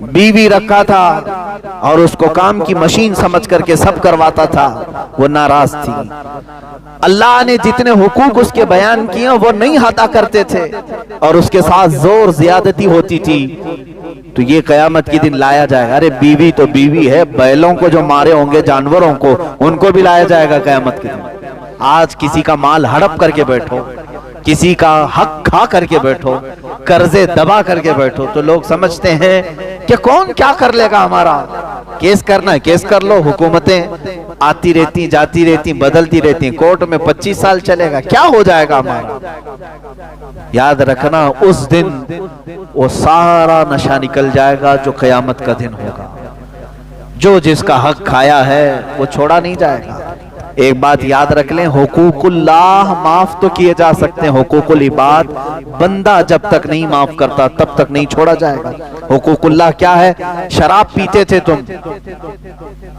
بیوی رکھا تھا اور اس کو کام کی مشین سمجھ کر کے سب کرواتا تھا، وہ ناراض تھی۔ اللہ نے جتنے حقوق اس کے بیان کیے وہ نہیں ادا کرتے تھے اور اس کے ساتھ زور زیادتی ہوتی تھی۔ تو یہ قیامت کی دن لایا جائے گا۔ ارے بیوی تو بیوی ہے، بیلوں کو جو مارے ہوں گے جانوروں کو، ان کو بھی لایا جائے گا قیامت کے دن۔ آج کسی کا مال ہڑپ کر کے بیٹھو، کسی کا حق کھا کر کے بیٹھو، قرضے دبا کر کے بیٹھو، تو لوگ سمجھتے ہیں کہ کون کیا کر لے گا ہمارا۔ کیس کرنا ہے کیس کر لو، حکومتیں آتی رہتی جاتی رہتی بدلتی رہتی، کورٹ میں 25 سال چلے گا، کیا ہو جائے گا ہمارا۔ یاد رکھنا اس دن وہ سارا نشہ نکل جائے گا جو قیامت کا دن ہوگا۔ جو جس کا حق کھایا ہے وہ چھوڑا نہیں جائے گا۔ ایک بات یاد رکھ لیں، حقوق اللہ معاف تو کیے جا سکتے ہیں، حقوق العباد بندہ جب تک نہیں معاف کرتا تب تک نہیں چھوڑا جائے گا۔ حقوق اللہ کیا ہے؟ شراب پیتے تھے تم،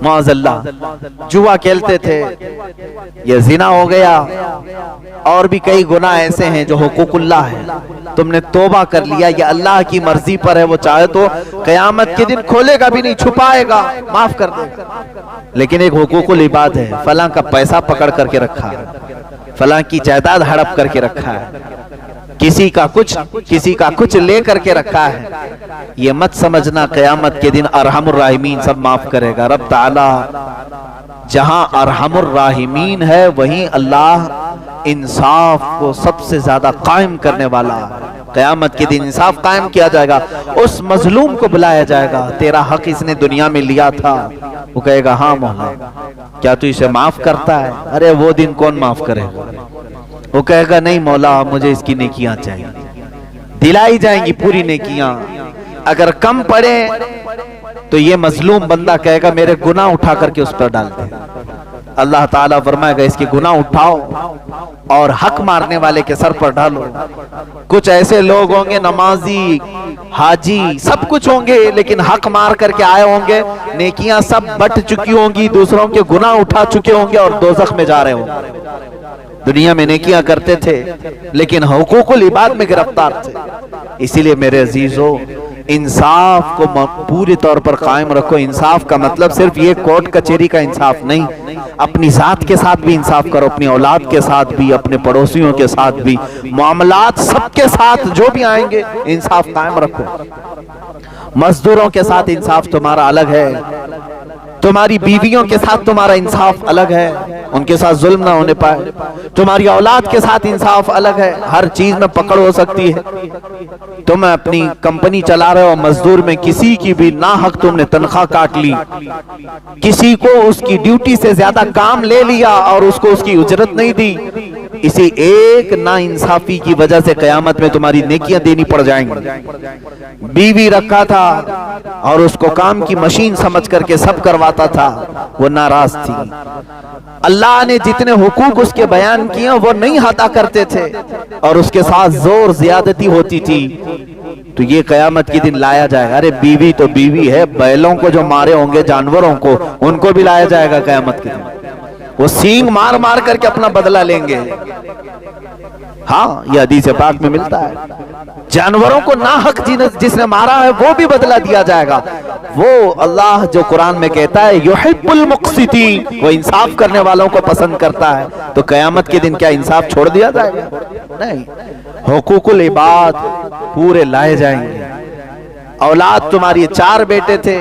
معاذ اللہ، جوا کھیلتے تھے، یہ زنا ہو گیا، اور بھی کئی گناہ ایسے ہیں جو حقوق اللہ ہے، تم نے توبہ کر لیا، یہ اللہ کی مرضی پر ہے، وہ چاہے تو قیامت کے دن کھولے گا بھی نہیں، چھپائے گا، معاف کر دے گا۔ لیکن ایک حقوق العباد ہے، فلاں کا پیسہ پکڑ کر کے رکھا ہے، فلاں کی جائیداد ہڑپ کر کے رکھا ہے، کسی کا کچھ لے کر کے رکھا ہے، یہ مت سمجھنا قیامت کے دن ارحم الراحمین سب معاف کرے گا۔ رب تعالی جہاں ارحم الراحمین ہے وہیں اللہ انصاف کو سب سے زیادہ قائم کرنے والا ہے۔ قیامت کے دن انصاف قائم کیا جائے گا، اس مظلوم کو بلایا جائے گا، تیرا حق اس نے دنیا میں لیا تھا، وہ کہے گا ہاں مولا، کیا تو اسے معاف کرتا ہے؟ ارے وہ دن کون معاف کرے گا؟ وہ کہے گا نہیں مولا، مجھے اس کی نیکیاں چاہیے، دلائی جائیں گی پوری نیکیاں، اگر کم پڑے تو یہ مظلوم بندہ کہے گا میرے گناہ اٹھا کر کے اس پر ڈال دے۔ اللہ تعالیٰ فرمائے گا اس کے گناہ اٹھاؤ اور حق مارنے والے کے سر پر ڈالو۔ کچھ ایسے لوگ ہوں گے نمازی، حاجی، سب کچھ ہوں گے، لیکن حق مار کر کے آئے ہوں گے، نیکیاں سب بٹ چکی ہوں گی، دوسروں کے گناہ اٹھا چکے ہوں گے اور دوزخ میں جا رہے ہوں گے۔ دنیا میں نیکیاں کرتے تھے لیکن حقوق العباد میں گرفتار تھے۔ اسی لیے میرے عزیزو، انصاف کو پورے طور پر قائم رکھو۔ انصاف کا مطلب صرف یہ کورٹ کچہری کا انصاف نہیں، اپنی ذات کے ساتھ بھی انصاف کرو، اپنی اولاد کے ساتھ بھی، اپنے پڑوسیوں کے ساتھ بھی، معاملات سب کے ساتھ جو بھی آئیں گے انصاف قائم رکھو۔ مزدوروں کے ساتھ انصاف تمہارا الگ ہے، تمہاری بیویوں کے ساتھ تمہارا انصاف الگ ہے، ان کے ساتھ ظلم نہ ہونے پائے، تمہاری اولاد کے ساتھ انصاف الگ ہے، ہر چیز میں پکڑ ہو سکتی ہے۔ تم اپنی کمپنی چلا رہے ہو، مزدور میں کسی کی بھی ناحق تم نے تنخواہ کاٹ لی، کسی کو اس کی ڈیوٹی سے زیادہ کام لے لیا اور اس کو اس کی اجرت نہیں دی، اسی ایک نا انصافی کی وجہ سے قیامت میں تمہاری نیکیاں دینی پڑ جائیں گی۔ بیوی رکھا تھا اور اس کو کام کی مشین سمجھ کر کے سب کرواتا تھا، وہ ناراض تھی۔ اللہ نے جتنے حقوق اس کے بیان کیے وہ نہیں ادا کرتے تھے اور اس کے ساتھ زور زیادتی ہوتی تھی۔ تو یہ قیامت کی دن لایا جائے گا۔ ارے بیوی تو بیوی ہے، بیلوں کو جو مارے ہوں گے جانوروں کو، ان کو بھی لایا جائے گا قیامت کے دن، وہ سینگ مار مار کر کے اپنا بدلہ لیں گے۔ ہاں یہ حدیث پاک میں ملتا ہے، جانوروں کو ناحق جس نے مارا ہے وہ بھی بدلہ دیا جائے گا۔ وہ اللہ جو قرآن میں کہتا ہے یحب المقسطین، وہ انصاف کرنے والوں کو پسند کرتا ہے، تو قیامت کے دن کیا انصاف چھوڑ دیا جائے گا؟ نہیں، حقوق العباد پورے لائے جائیں گے۔ اولاد تمہاری 4 بیٹے تھے،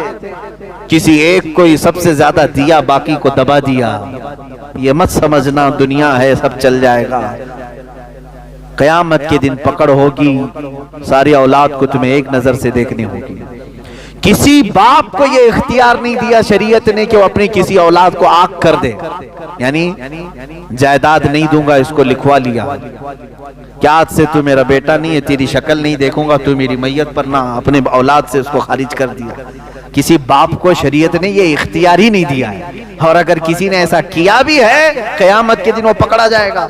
کسی ایک کو ہی سب سے زیادہ دیا، باقی کو دبا دیا، یہ مت سمجھنا دنیا ہے سب چل جائے گا۔ قیامت کے دن پکڑ ہوگی، ساری اولاد کو تمہیں ایک نظر سے دیکھنی ہوگی۔ کسی باپ کو یہ اختیار نہیں دیا شریعت نے کہ وہ اپنی کسی اولاد کو آگ کر دے، یعنی جائیداد نہیں دوں گا، اس کو لکھوا لیا، کیا آج سے تو میرا بیٹا نہیں ہے، تیری شکل نہیں دیکھوں گا، تو میری میت پر نہ، اپنے اولاد سے اس کو خارج کر دیا۔ کسی باپ کو شریعت نے یہ اختیار ہی نہیں دیا ہے، اور اگر کسی نے ایسا کیا بھی ہے قیامت کے دن وہ پکڑا جائے گا۔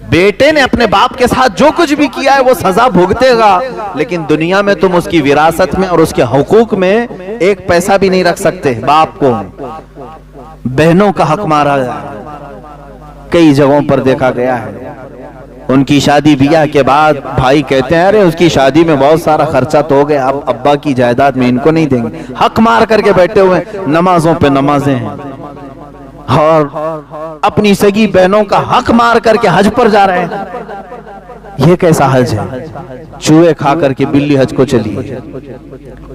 بیٹے نے اپنے باپ کے ساتھ جو کچھ بھی کیا ہے وہ سزا بھگتے گا، لیکن دنیا میں تم اس کی وراثت میں اور اس کے حقوق میں ایک پیسہ بھی نہیں رکھ سکتے۔ باپ کو بہنوں کا حق مارا ہے، کئی جگہوں پر دیکھا گیا ہے، ان کی شادی بیاہ کے بعد بھائی کہتے ہیں ارے اس کی شادی میں بہت سارا خرچہ تو ہو گیا، اب ابا کی جائیداد میں ان کو نہیں دیں گے۔ حق مار کر کے بیٹھے ہوئے، نمازوں پہ نمازیں ہیں، اور اپنی سگی بہنوں کا حق مار کر کے حج پر جا رہے ہیں۔ یہ کیسا حج ہے؟ چوہے کھا کر کے بلی حج کو چلی،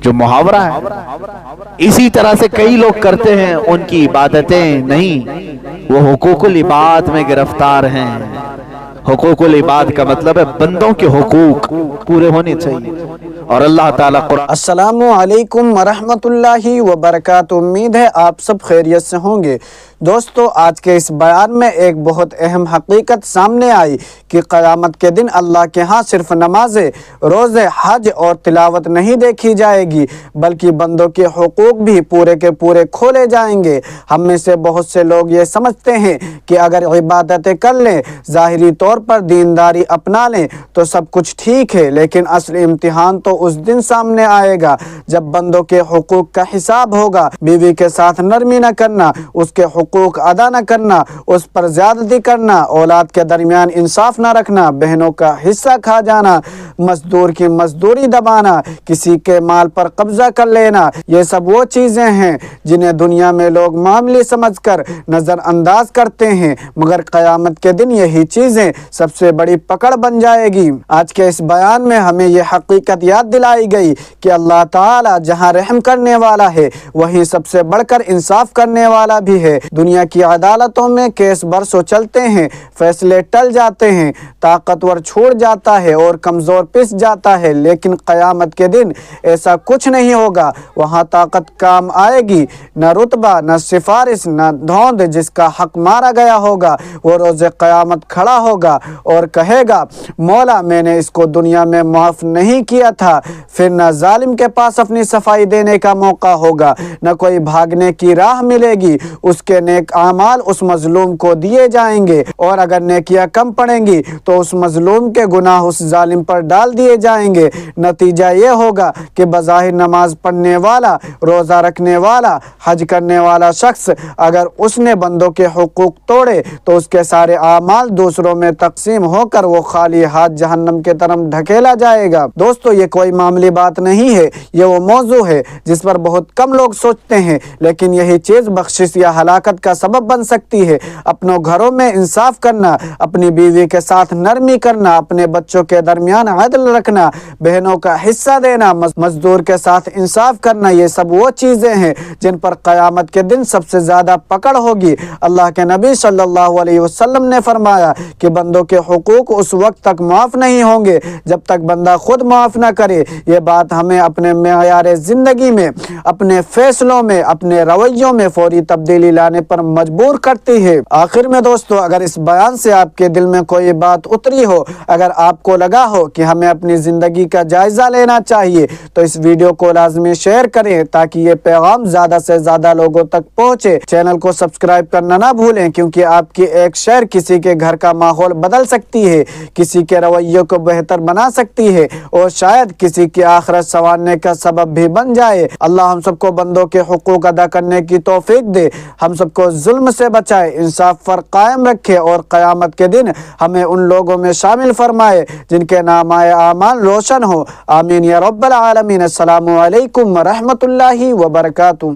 جو محاورہ ہے۔ اسی طرح سے کئی لوگ کرتے ہیں، ان کی عبادتیں نہیں، وہ حقوق العباد میں گرفتار ہیں۔ حقوق العباد کا مطلب ہے بندوں کے حقوق پورے ہونے چاہیے، اور اللہ تعالیٰ قرآن۔ السلام علیکم ورحمۃ اللہ وبرکاتہ۔ امید ہے آپ سب خیریت سے ہوں گے۔ دوستو، آج کے اس بیان میں ایک بہت اہم حقیقت سامنے آئی کہ قیامت کے دن اللہ کے ہاں صرف نمازیں، روزے، حج اور تلاوت نہیں دیکھی جائے گی، بلکہ بندوں کے حقوق بھی پورے کے پورے کھولے جائیں گے۔ ہم میں سے بہت سے لوگ یہ سمجھتے ہیں کہ اگر عبادتیں کر لیں، ظاہری طور پر دینداری اپنا لیں تو سب کچھ ٹھیک ہے، لیکن اصل امتحان تو اس دن سامنے آئے گا جب بندوں کے حقوق کا حساب ہوگا۔ بیوی کے ساتھ نرمی نہ کرنا، اس کے حقوق ادا نہ کرنا، اس پر زیادتی کرنا، اولاد کے درمیان انصاف نہ رکھنا، بہنوں کا حصہ کھا جانا، مزدور کی مزدوری دبانا، کسی کے مال پر قبضہ کر لینا، یہ سب وہ چیزیں ہیں جنہیں دنیا میں لوگ معمولی سمجھ کر نظر انداز کرتے ہیں، مگر قیامت کے دن یہی چیزیں سب سے بڑی پکڑ بن جائے گی۔ آج کے اس بیان میں ہمیں یہ حقیقت یاد دلائی گئی کہ اللہ تعالی جہاں رحم کرنے والا ہے، وہیں سب سے بڑھ کر انصاف کرنے والا بھی ہے۔ دنیا کی عدالتوں میں کیس برسوں چلتے ہیں، فیصلے ٹل جاتے ہیں، طاقتور چھوڑ جاتا ہے اور کمزور پس جاتا ہے، لیکن قیامت کے دن ایسا کچھ نہیں ہوگا۔ وہاں طاقت کام آئے گی، نہ رتبہ، نہ سفارش، نہ دھوند۔ جس کا حق مارا گیا ہوگا وہ روز قیامت کھڑا ہوگا اور کہے گا مولا میں نے اس کو دنیا میں معاف نہیں کیا تھا۔ پھر نہ ظالم کے پاس اپنی صفائی دینے کا موقع ہوگا، نہ کوئی بھاگنے کی راہ ملے گی۔ اس کے نیک اعمال اس مظلوم کو دیے جائیں گے، اور اگر نیکیاں کم پڑیں گی تو اس مظلوم کے گناہ اس ظالم پر ڈال دیے جائیں گے۔ نتیجہ یہ ہوگا کہ بظاہر نماز پڑھنے والا، روزہ رکھنے والا، حج کرنے والا شخص اگر اس نے بندوں کے حقوق توڑے تو اس کے سارے اعمال دوسروں میں تقسیم ہو کر وہ خالی ہاتھ جہنم کی طرف ڈھکیلا جائے گا۔ دوستو، یہ کوئی معمولی بات نہیں ہے، یہ وہ موضوع ہے جس پر بہت کم لوگ سوچتے ہیں، لیکن یہی چیز بخشش یا ہلاکت کا سبب بن سکتی ہے۔ اپنوں گھروں میں انصاف کرنا، اپنی بیوی کے ساتھ نرمی کرنا، اپنے بچوں کے درمیان عدل رکھنا، بہنوں کا حصہ دینا، مزدور کے ساتھ انصاف کرنا، یہ سب وہ چیزیں ہیں جن پر قیامت کے دن سب سے زیادہ پکڑ ہوگی۔ اللہ کے نبی صلی اللہ علیہ وسلم نے فرمایا کہ بندوں کے حقوق اس وقت تک معاف نہیں ہوں گے جب تک بندہ خود معاف نہ کرے۔ یہ بات ہمیں اپنے معیار زندگی میں، اپنے فیصلوں میں، اپنے رویوں میں فوری تبدیلی لانے پر مجبور کرتی ہے۔ آخر میں دوستو، اگر اس بیان سے آپ کے دل میں کوئی بات اتری ہو، اگر آپ کو لگا ہو کہ ہمیں اپنی زندگی کا جائزہ لینا چاہیے، تو اس ویڈیو کو لازمی شیئر کریں تاکہ یہ پیغام زیادہ سے زیادہ لوگوں تک پہنچے۔ چینل کو سبسکرائب کرنا نہ بھولیں، کیونکہ آپ کی ایک شیئر کسی کے گھر کا ماحول بدل سکتی ہے، کسی کے رویے کو بہتر بنا سکتی ہے، اور شاید کسی کی آخرت سنوارنے کا سبب بھی بن جائے۔ اللہ ہم سب کو بندوں کے حقوق ادا کرنے کی توفیق دے، ہم سب کو ظلم سے بچائے، انصاف پر قائم رکھے، اور قیامت کے دن ہمیں ان لوگوں میں شامل فرمائے جن کے نامۂ اعمال روشن ہو۔ آمین یا رب العالمین۔ السلام علیکم ورحمۃ اللہ وبرکاتہ۔